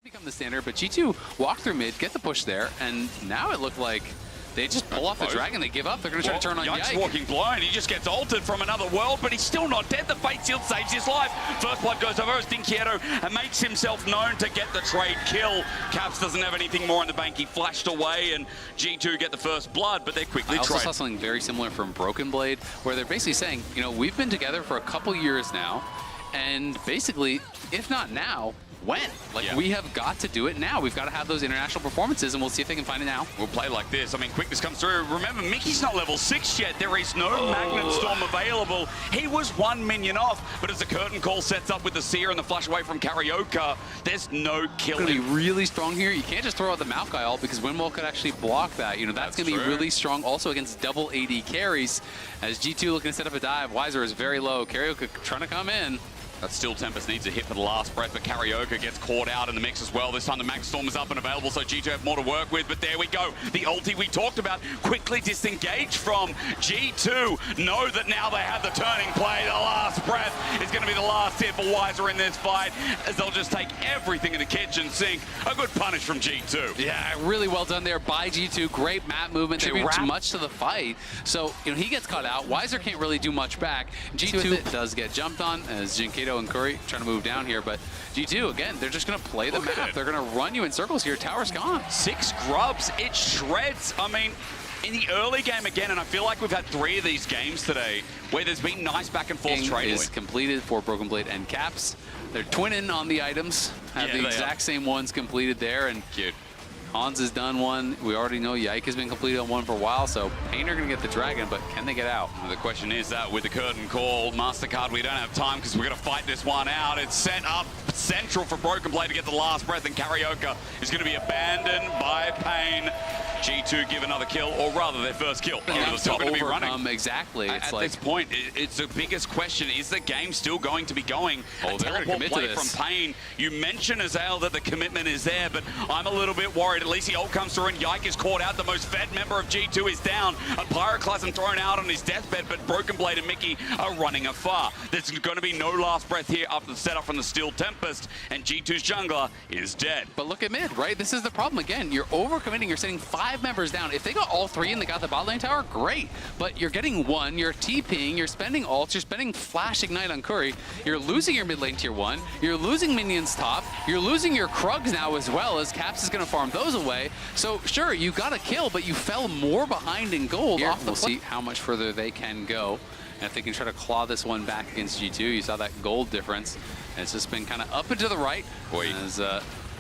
become the standard, but G2 walk through mid, get the push there, and now it looked like they just pull off the dragon, they give up, they're going to try to turn on Yike's Yike. walking blind, he just gets altered from another world, but he's still not dead. The Fate Shield saves his life. First blood goes over as Dinkieto and makes himself known to get the trade kill. Caps doesn't have anything more in the bank. He flashed away and G2 get the first blood, but they're quickly I also trade. saw something very similar from Broken Blade, where they're basically saying, you know, we've been together for a couple years now, and basically, if not now, when? Like, we have got to do it now. We've got to have those international performances, and we'll see if they can find it now. We'll play like this. I mean, quickness comes through. Remember, Mickey's not level 6 yet. There is no Magnet Storm available. He was 1 minion off, but as the curtain call sets up with the Seer and the flash away from Karaoke, there's no killing. Going to be really strong here. You can't just throw out the Maokai ult because Windwall could actually block that. You know, that's going to be really strong also against double AD carries. As G2 looking to set up a dive, Weiser is very low. Karaoke trying to come in. That Steel Tempest needs a hit for the last breath, but Karaoke gets caught out in the mix as well. This time the Mag Storm is up and available, so G2 have more to work with, but there we go. The ulti we talked about quickly disengaged from G2. Know that now they have the turning play. The last breath is going to be the last hit for Weiser in this fight, as they'll just take everything in the kitchen sink. A good punish from G2. Yeah, really well done there by G2. Great map movement. They were too much to the fight. So, you know, he gets caught out. Weiser can't really do much back. G2 does get jumped on as Jinkato and Curry trying to move down here, but G2, again, they're just going to play the map. They're going to run you in circles here. Tower's gone. 6 grubs. It shreds. I mean, in the early game again, and I feel like we've had 3 of these games today where there's been nice back and forth trading. Is completed for Broken Blade and Caps. They're twinning on the items. Have the exact same ones completed there. And cute. Hans has done one. We already know Yike has been completed on one for a while, so paiN are going to get the dragon, but can they get out? The question is that with the curtain call, MasterCard, we don't have time because we're going to fight this one out. It's set up central for Broken Blade to get the last breath, and Karaoke is going to be abandoned by paiN. G2 give another kill, or rather their first kill. They're still going to be running. Exactly. It's at like, this point, it's the biggest question. Is the game still going to be going? Oh, they're going to commit to this. From paiN. You mentioned, Azale, that the commitment is there, but I'm a little bit worried. At least the ult comes through and Yike is caught out. The most fed member of G2 is down. A Pyroclasm thrown out on his deathbed, but Broken Blade and Mickey are running afar. There's going to be no last breath here after the setup from the Steel Tempest, and G2's jungler is dead. But look at mid, right? This is the problem again. You're overcommitting. You're sending 5 members down. If they got all 3 and they got the bot lane tower, great. But you're getting 1, you're TPing, you're spending ults, you're spending Flash Ignite on Curry, you're losing your mid lane tier 1, you're losing minions top, you're losing your Krugs now as well, as Caps is going to farm those away. So sure, you got a kill, but you fell more behind in gold. We'll see how much further they can go. And if they can try to claw this one back against G2, you saw that gold difference. And it's just been kind of up and to the right. As,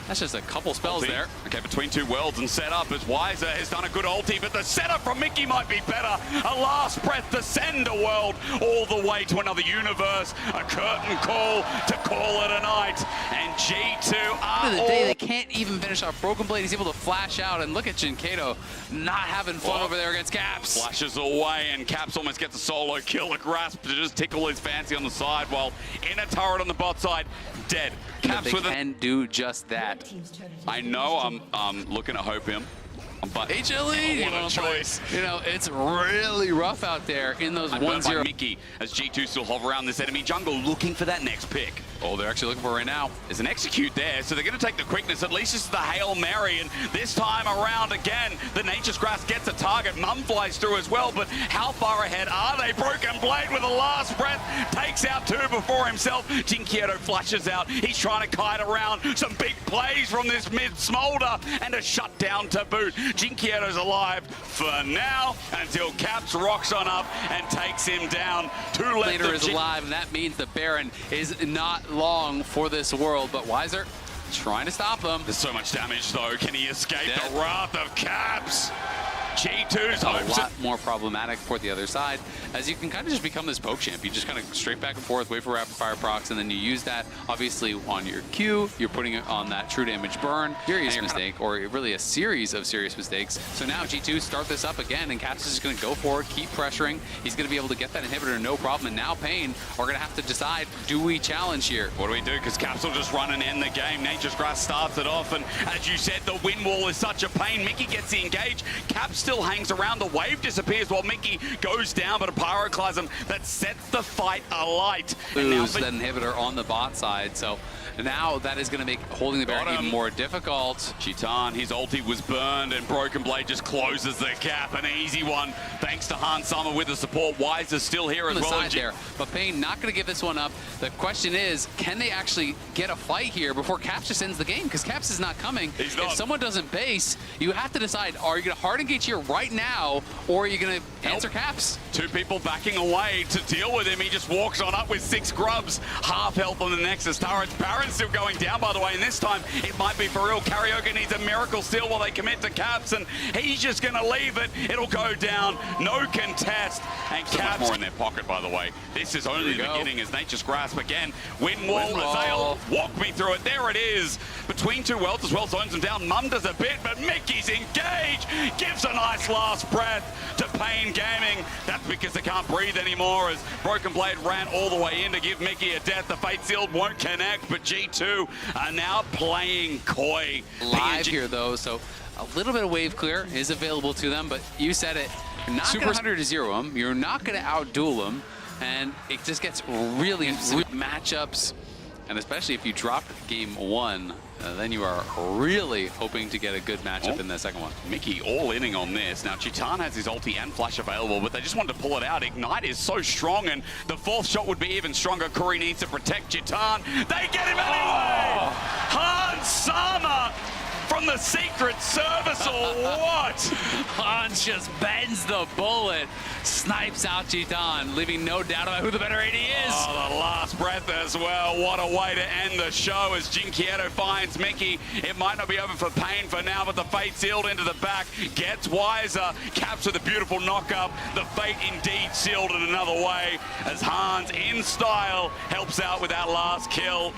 that's just a couple spells there. Okay, between 2 worlds and setup as Weiser has done a good ulti, but the setup from Mickey might be better. A last breath to send a world all the way to another universe. A curtain call to call it a night. And G2 are end of the day, they can't even finish off Broken Blade. He's able to flash out, and look at Jinkato not having fun over there against Caps. Flashes away, and Caps almost gets a solo kill. A grasp to just tickle his fancy on the side, while in a turret on the bot side, dead. Caps with can do just that. I know I'm looking to hope him. But HLE, what a choice. You know, it's really rough out there in those 1-0. Mickey, as G2 still hover around this enemy jungle, looking for that next pick. Oh, they're actually looking for it right now. There's an execute there, so they're going to take the quickness. At least it's the Hail Mary, and this time around again, the Nature's Grass gets a target. Mum flies through as well, but how far ahead are they? Broken Blade with the last breath, takes out 2 before himself. Jinkieto flashes out. He's trying to kite around. Some big plays from this mid Smolder, and a shutdown to boot. Jinkieto's alive for now, until Caps rocks on up and takes him down. 2 left. Later is alive, and that means the Baron is not long for this world, but Weiser trying to stop them. There's so much damage though. Can he escape the wrath of Caps? G2's a lot more problematic for the other side, as you can kind of just become this poke champ. You just kind of straight back and forth, wait for rapid fire procs, and then you use that obviously on your Q. You're putting it on that true damage burn. Serious mistake, or really a series of serious mistakes. So now G2 start this up again, and Caps is just going to go for it, keep pressuring. He's going to be able to get that inhibitor no problem, and now paiN are going to have to decide, do we challenge here? What do we do? Because Caps will just run and end the game. Nature's Grass starts it off, and as you said, the wind wall is such a pain. Mickey gets the engage. Caps still hangs around. The wave disappears while Mickey goes down, but a Pyroclasm that sets the fight alight. Lose that inhibitor on the bot side, so now that is going to make holding the Baron even more difficult. Chitan, his ulti was burned, and Broken Blade just closes the gap. An easy one, thanks to Hans Summer with the support. Wise is still here as on the well. Side there, but paiN not going to give this one up. The question is, can they actually get a fight here before Caps just ends the game? Because Caps is not coming. He's not. If someone doesn't base, you have to decide, are you going to hard engage here right now, or are you going to answer Caps? Two people backing away to deal with him. He just walks on up with 6 grubs. Half health on the Nexus turrets. Baron's still going down, by the way, and this time it might be for real. Karaoke needs a miracle steal while they commit to Caps, and he's just going to leave it. It'll go down. No contest. And so Caps more in their pocket, by the way. This is only the beginning as Nature's Grasp again. Wind wall. Azale, walk me through it. There it is. Between two worlds as well, zones them down. Mum does a bit, but Mickey's engaged. Gives a nice last breath to paiN Gaming. That's because they can't breathe anymore as Broken Blade ran all the way in to give Mickey a death. The Fate Sealed won't connect, but G2 are now playing coy. Live here, though, so a little bit of wave clear is available to them, but you said it. You're not going to 100 to 0 them. You're not going to outduel them, and it just gets really matchups. And especially if you drop game 1, then you are really hoping to get a good matchup in the second one. Mickey all inning on this. Now, Chitan has his ulti and flash available, but they just wanted to pull it out. Ignite is so strong, and the 4th shot would be even stronger. Curry needs to protect Chitan. They get him anyway! Hans Sama from the Secret Service, or what? Hans just bends the bullet, snipes out Chitan, leaving no doubt about who the better AD is. Oh, the last breath as well. What a way to end the show as Jinkietto finds Mickey. It might not be over for paiN for now, but the Fate Sealed into the back gets wiser. Caps with a beautiful knock-up. The Fate indeed sealed in another way as Hans, in style, helps out with that last kill.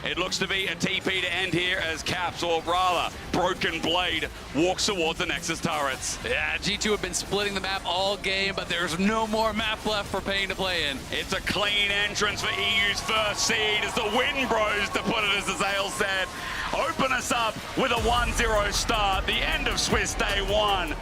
It looks to be a TP to end here as Caps, or rather, Broken Blade, walks towards the Nexus turrets. Yeah, G2 have been splitting the map all game, but there's no more map left for paiN to play in. It's a clean entrance for EU's first seed as the Win Bros, to put it as Azale said, open us up with a 1-0 start. The end of Swiss Day 1.